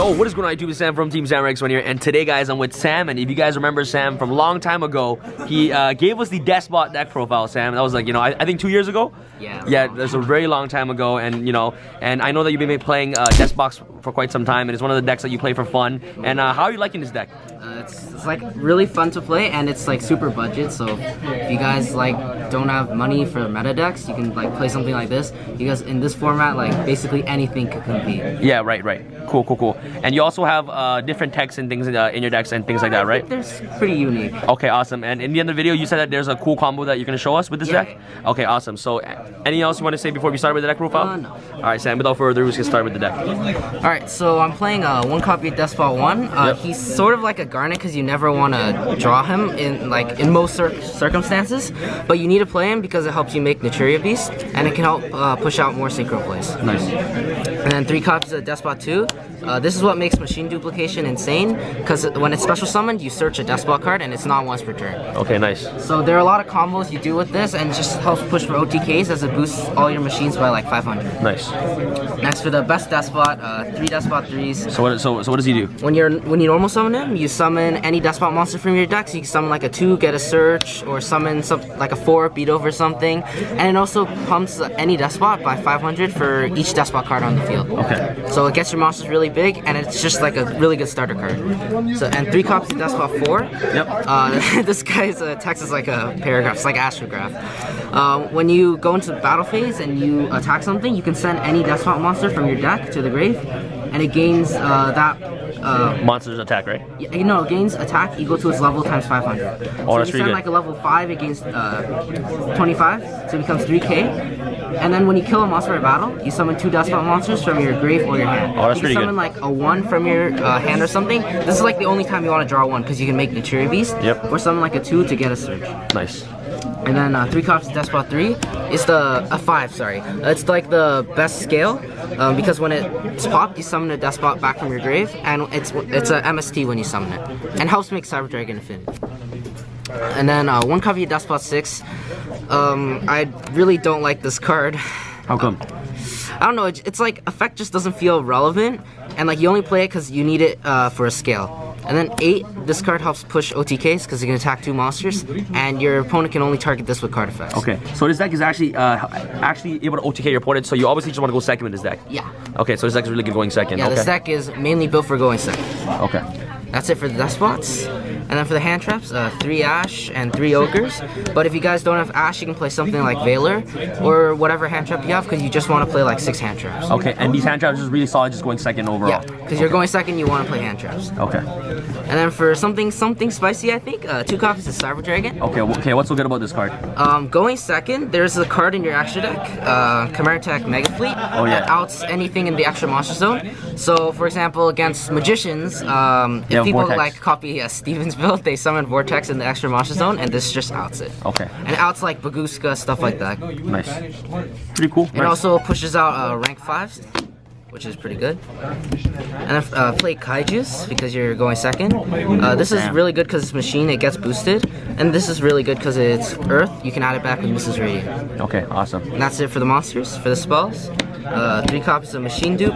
So what is going on YouTube? It's Sam from TeamSamuraiX1 here, and today guys I'm with Sam, and if you guys remember Sam from a long time ago, he gave us the Deskbot deck profile, Sam. That was like, you know, I think 2 years ago? Yeah, that's a very long time ago, and you know, and I know that you've been playing Deskbots for quite some time, and it's one of the decks that you play for fun. And how are you liking this deck? It's like really fun to play, and it's like super budget, so if you guys like don't have money for meta decks, you can like play something like this, because in this format like basically anything could compete. Yeah, right. Cool. And you also have different techs and things in your decks and things like that, right? They're pretty unique. Okay, awesome. And in the end of the video, you said that there's a cool combo that you're going to show us with this deck? Okay, awesome. So anything else you want to say before we start with the deck profile? No. Alright, Sam, without further ado, let's get started with the deck. Alright, so I'm playing one copy of Deskbot 1. Yep. He's sort of like a Garnet because you never want to draw him in most circumstances, but you need to play him because it helps you make Naturia Beast, and it can help push out more synchro plays. Nice. And then 3 copies of Deskbot 2. This is what makes machine duplication insane, because when it's special summoned, you search a Deskbot card and it's not once per turn. Okay, nice. So there are a lot of combos you do with this, and it just helps push for OTKs as it boosts all your machines by like 500. Nice. Next, for the best Deskbot, 3 Deskbot 3s. So what does he do? When you normal summon him, you summon any Deskbot monster from your deck. So you can summon like a 2, get a search, or summon like a 4, beat over something. And it also pumps any Deskbot by 500 for each Deskbot card on the field. Okay. So it gets your monsters really big, and it's just like a really good starter card. So, and 3 copies of Deskbot 4. Yep. This guy's text is like a paragraph. It's like astrograph. When you go into the battle phase and you attack something, you can send any Deskbot monster from your deck to the grave, and it gains monster's attack, right? Yeah, you know, it gains attack equal to its level times 500. Oh, so that's if you pretty send good. like a level 5, it gains 25, so it becomes 3k. And then when you kill a monster in battle, you summon 2 Deskbot monsters from your grave or your hand. Oh, that's you pretty can summon good. like a 1 from your hand or something. This is like the only time you want to draw 1, because you can make Naturia Beast. Yep. Or summon like a 2 to get a surge. Nice. And then 3 copies of Deskbot 3 is the 5. Sorry, it's like the best scale because when it's popped, you summon a Deskbot back from your grave, and it's a MST when you summon it, and helps make Cyber Dragon Infinity. And then 1 copy of Deskbot 6. I really don't like this card. How come? I don't know. It's like effect just doesn't feel relevant, and like you only play it because you need it for a scale. And then 8, this card helps push OTKs because you can attack 2 monsters, and your opponent can only target this with card effects. Okay, so this deck is actually able to OTK your opponent, so you obviously just want to go second with this deck. Yeah. Okay, so this deck is really good going second. Yeah, okay. this deck is mainly built for going second. Okay. That's it for the Despots. And then for the hand traps, 3 Ash and 3 Ogres. But if you guys don't have Ash, you can play something like Veiler or whatever hand trap you have, because you just want to play like 6 hand traps. Okay, and these hand traps are just really solid, just going second overall. Yeah, because you're going second, you want to play hand traps. Okay. And then for something spicy, I think, 2 copies of Cyber Dragon. Okay, what's so good about this card? Going second, there's a card in your extra deck, Chimera Mega Fleet, that outs anything in the extra monster zone. So, for example, against Magicians, if people Vortex. like copy Steven's build, they summon Vortex in the extra monster zone, and this just outs it. Okay. And it outs like Baguska, stuff like that. Nice. Pretty cool. It also pushes out rank 5s, which is pretty good. And then play Kaijus because you're going second. This is really good because it's machine, it gets boosted. And this is really good because it's Earth, you can add it back with Mrs. Radiant. Okay, awesome. And that's it for the monsters. For the spells, 3 copies of Machine Dupe,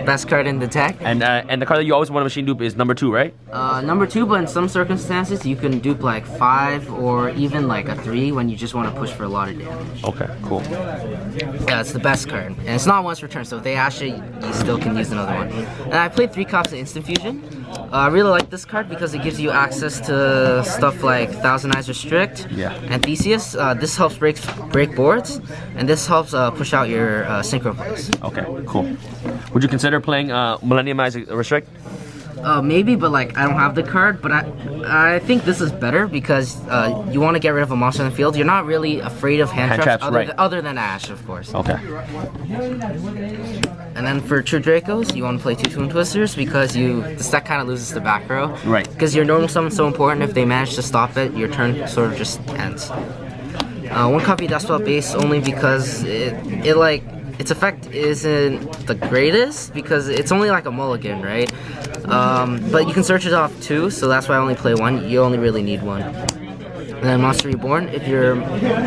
best card in the deck. And the card that you always want to machine dupe is number 2, right? Number 2, but in some circumstances you can dupe like 5 or even like a 3 when you just want to push for a lot of damage. Okay, cool. Yeah, it's the best card, and it's not once per turn, so if they ash it, you still can use another one. And I played 3 copies of Instant Fusion. I really like this card because it gives you access to stuff like Thousand Eyes Restrict and Theseus. This helps break boards, and this helps push out your synchro plays. Okay, cool. Would you consider playing Millennium Eyes Restrict? Maybe, but like I don't have the card, but I think this is better because you want to get rid of a monster in the field. You're not really afraid of hand traps other than Ash, of course. Okay. And then for True Dracos, you want to play 2 Twin Twisters because this deck kind of loses the back row. Right. Because your normal summon's so important. If they manage to stop it, your turn sort of just ends. 1 copy of Deskbot base only because its effect isn't the greatest because it's only like a mulligan, right? But you can search it off 2, so that's why I only play 1. You only really need 1. And then Monster Reborn, if your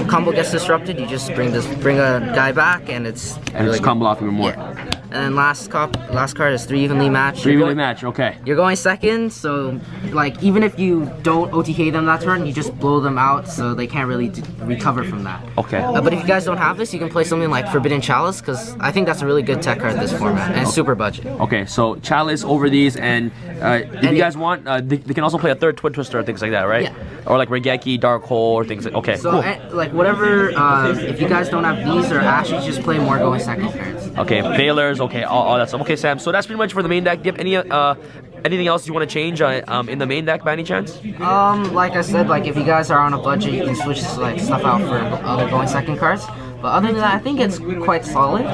combo gets disrupted, you just bring a guy back, and it's really just combo off even more. Yeah. And then last card is 3 evenly matched. 3 evenly matched, okay. You're going second, so like even if you don't OTK them that turn, you just blow them out, so they can't really recover from that. Okay. But if you guys don't have this, you can play something like Forbidden Chalice, because I think that's a really good tech card this format, and it's super budget. Okay, so Chalice over these, and if you guys want, they can also play a third Twin Twister or things like that, right? Yeah. Or like Regeki, Dark Hole, or things like. Okay, so, cool. Like whatever, if you guys don't have these or Ashes, just play more going second cards. Okay, Failers, okay, all that stuff. Okay, Sam, so that's pretty much for the main deck. Do you have anything else you want to change in the main deck by any chance? Like I said, like if you guys are on a budget, you can switch like stuff out for other going second cards. But other than that, I think it's quite solid.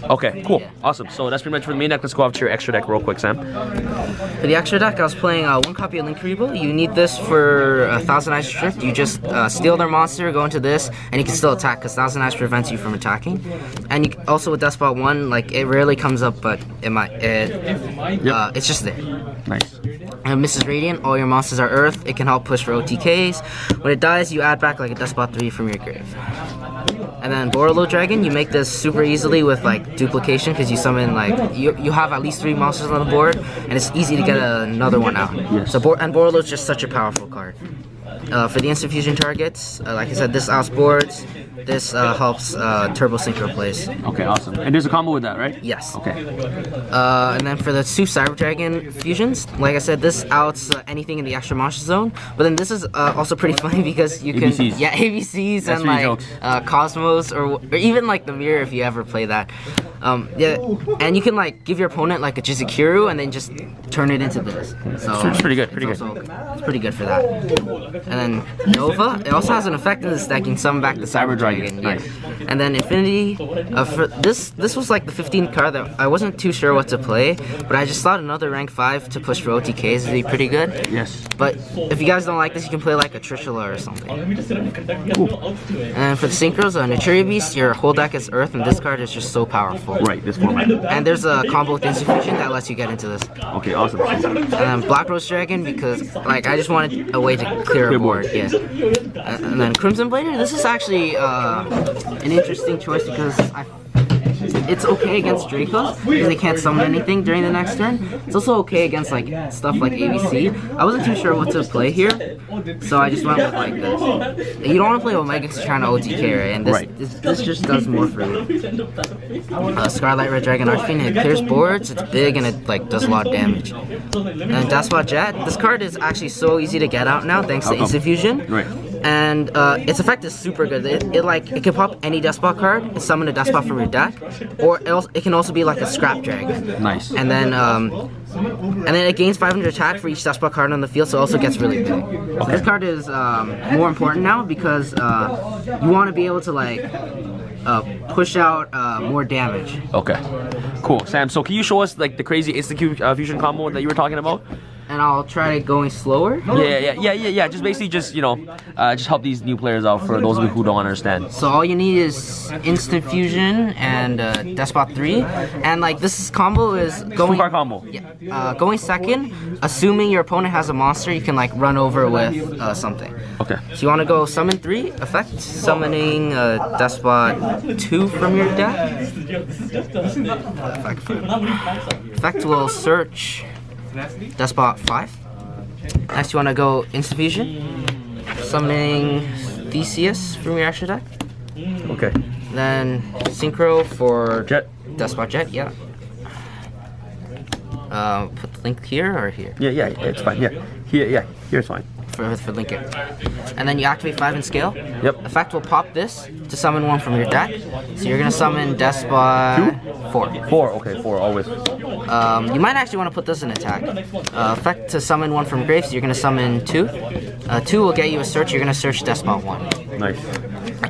Okay, cool, yeah. Awesome. So that's pretty much for the main deck. Let's go off to your extra deck real quick, Sam. For the extra deck, I was playing 1 copy of Link Rebo. You need this for 1000 Ice Strict. You just steal their monster, go into this, and you can still attack because 1000 Ice prevents you from attacking. And you also with Despot 1, like it rarely comes up, but it might. It's just there. Nice. And Mrs. Radiant, all your monsters are Earth. It can help push for OTKs. When it dies, you add back like a Despot 3 from your grave. And then Borolo Dragon, you make this super easily with like duplication because you summon like you have at least 3 monsters on the board, and it's easy to get another one out. Yes. So Borolo is just such a powerful card. For the instant fusion targets, like I said, this outsboards. This helps turbo synchro plays. Okay, awesome. And there's a combo with that, right? Yes. Okay. And then for the 2 Cyber Dragon fusions, like I said, this outs anything in the extra monster zone. But then this is also pretty funny because you can ABCs. Yeah, ABCs. That's and like Cosmos or even like the Mirror if you ever play that. Yeah, and you can like give your opponent like a Jizukuru and then just turn it into this. So it's pretty good. It's pretty good for that. And then Nova, it also has an effect in this deck. You can summon back the Cyber Dragon. Nice. And then Infinity, for this was like the 15th card that I wasn't too sure what to play, but I just thought another rank 5 to push for OTKs would be pretty good. Yes. But if you guys don't like this, you can play like a Trishula or something. Cool. And for the Synchros, Naturia Beast, your whole deck is Earth, and this card is just so powerful. Right, this format. And there's a combo with Insufficient that lets you get into this. Okay, awesome. And then Black Rose Dragon, because like I just wanted a way to clear a board. Yeah. And then Crimson Blader, this is actually an interesting choice because it's okay against Dracos because they can't summon anything during the next turn. It's also okay against like stuff like ABC. I wasn't too sure what to play here, so I just went with like this. You don't want to play Omega because you're trying to OTK, right? And this just does more for you. Scarlet Red Dragon Archfiend, it clears boards, it's big, and it like does a lot of damage. And Despot Jet, this card is actually so easy to get out now thanks to Instant Fusion. Right. And its effect is super good. It can pop any Despot card and summon a Despot from your deck, or it can also be like a Scrap Dragon. Nice. And then it gains 500 attack for each Despot card on the field, so it also gets really big. Okay. So this card is more important now because you want to be able to like push out more damage. Okay. Cool, Sam. So can you show us like the crazy instant fusion combo that you were talking about? And I'll try going slower. Yeah. Just basically, just just help these new players out for those of you who don't understand. So all you need is instant fusion and Despot 3, and like this combo is going. 2-card combo. Yeah. Going second, assuming your opponent has a monster, you can like run over with something. Okay. So you want to go summon 3, effect, summoning Despot 2 from your deck. Effect will search Despot 5. Next you want to go Instant Fusion, summoning Theseus from your extra deck. Okay. Then Synchro for Jet. Despot Jet, yeah. Put the link here or here? Yeah, it's fine. Here's fine. For link it. And then you activate 5 in scale. Yep. Effect will pop this to summon 1 from your deck. So you're gonna summon Despot 4. 4, okay, 4 always. You might actually want to put this in attack. Effect to summon 1 from grave, so you're gonna summon 2. 2 will get you a search, you're gonna search Despot 1. Nice.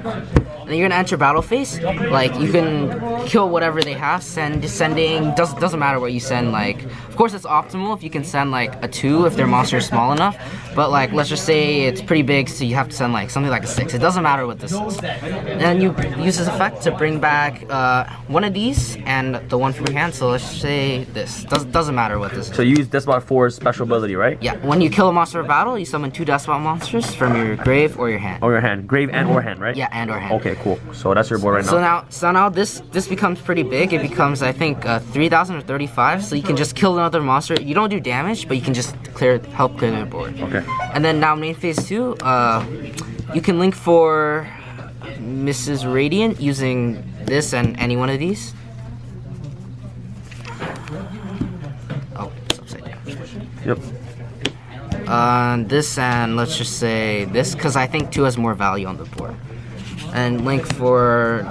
And then you're gonna enter battle phase. Like you can kill whatever they have, sending doesn't matter what you send. Like of course it's optimal if you can send like a 2 if their monster is small enough. But like let's just say it's pretty big, so you have to send like something like a 6. It doesn't matter what this is. And then you use this effect to bring back one of these and the one from your hand. So let's say this. Doesn't matter what this is. So you use Despot 4's special ability, right? Yeah. When you kill a monster of battle, you summon 2 Despot monsters from your grave or your hand. Or your hand. Grave and or hand, right? Yeah, and or hand. Okay, Okay, cool. So that's your board right now. So now this becomes pretty big. It becomes, I think, 3,000 or 35. So you can just kill another monster. You don't do damage, but you can just help clear the board. Okay. And then now main phase 2, you can link for Mrs. Radiant using this and any one of these. Oh, it's upside down. Yep. This and let's just say this, because I think 2 has more value on the board. And link for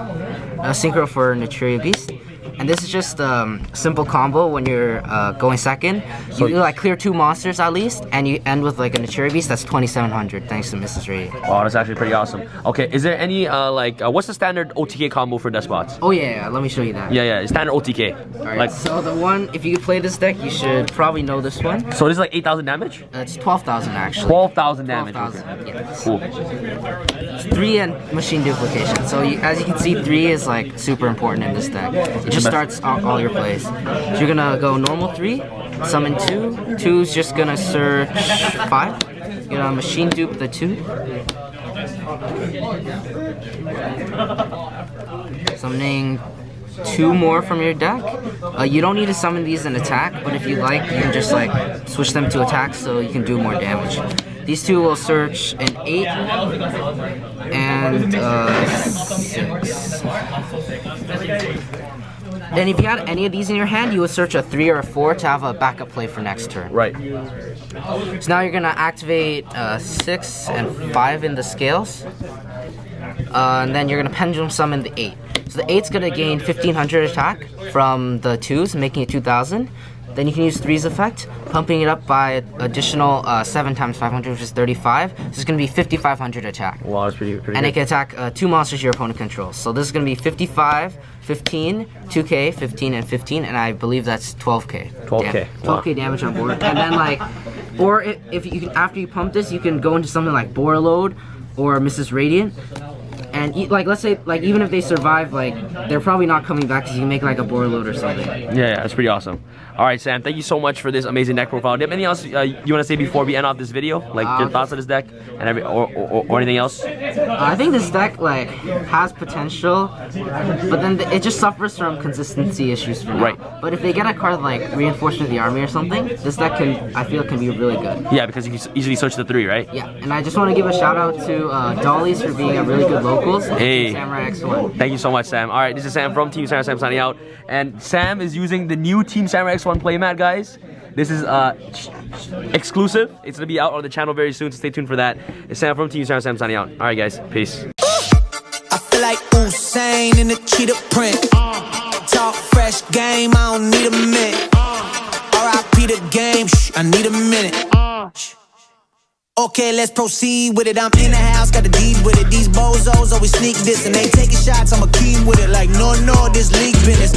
synchro for Naturia Beast. And this is just a simple combo when you're going second. You like clear 2 monsters at least, and you end with like a Naturia Beast that's 2,700 thanks to Mrs. Radiant. Wow, that's actually pretty awesome. Okay, is there any what's the standard OTK combo for Despots? Oh yeah, let me show you that. Yeah, standard OTK. Alright, like, so the one, if you play this deck, you should probably know this one. So this is like 8,000 damage? It's 12,000 actually. 12,000 damage. 12,000, okay. yeah. Cool. It's 3 and machine duplication. So as you can see, 3 is like super important in this deck. It just starts all your plays. So you're gonna go normal 3, summon 2. 2 is just gonna search 5. You're gonna machine dupe the 2. Summoning 2 more from your deck. You don't need to summon these in attack, but if you like, you can just like switch them to attack so you can do more damage. These 2 will search an 8 and 6. Then if you had any of these in your hand, you would search a 3 or a 4 to have a backup play for next turn. Right. So now you're gonna activate 6 and 5 in the scales. And then you're gonna pendulum summon the 8. So the 8's gonna gain 1,500 attack from the 2s, making it 2,000. Then you can use 3's effect, pumping it up by additional 7 times 500, which is 35. So it's going to be 5,500 attack. Wow, that's pretty and good. it can attack 2 monsters your opponent controls. So this is going to be 55, 15, 2k, 15, and 15, and I believe that's 12k. 12k. 12k damage on board. And then like, or if you can, after you pump this, you can go into something like Borreload or Mrs. Radiant. And like, let's say, like, even if they survive, like, they're probably not coming back because you can make like a Borreload or something. Yeah, that's pretty awesome. All right, Sam, thank you so much for this amazing deck profile. Do you have anything else you want to say before we end off this video? Like your thoughts on this deck and or anything else? I think this deck like has potential, but then it just suffers from consistency issues for now. Right. But if they get a card like Reinforcement of the Army or something, this deck I feel can be really good. Yeah, because you can easily search the 3, right? Yeah, and I just want to give a shout out to Dolly's for being a really good locals. Hey. TeamSamuraiX1. Thank you so much, Sam. All right, this is Sam from Team Samurai. Sam signing out. And Sam is using the new TeamSamuraiX1 playmat, guys. This is exclusive. It's gonna be out on the channel very soon, so stay tuned for that. It's Sam from Team Samurai. Sam signing out. All right, guys. Peace. I feel like Usain in the cheetah print. Talk fresh game, I don't need a minute. R.I.P. the game, I need a minute. Okay, let's proceed with it. I'm in the house, got the deed with it. These bozos always sneak this and they taking shots. I'ma keep with it like no, this league business.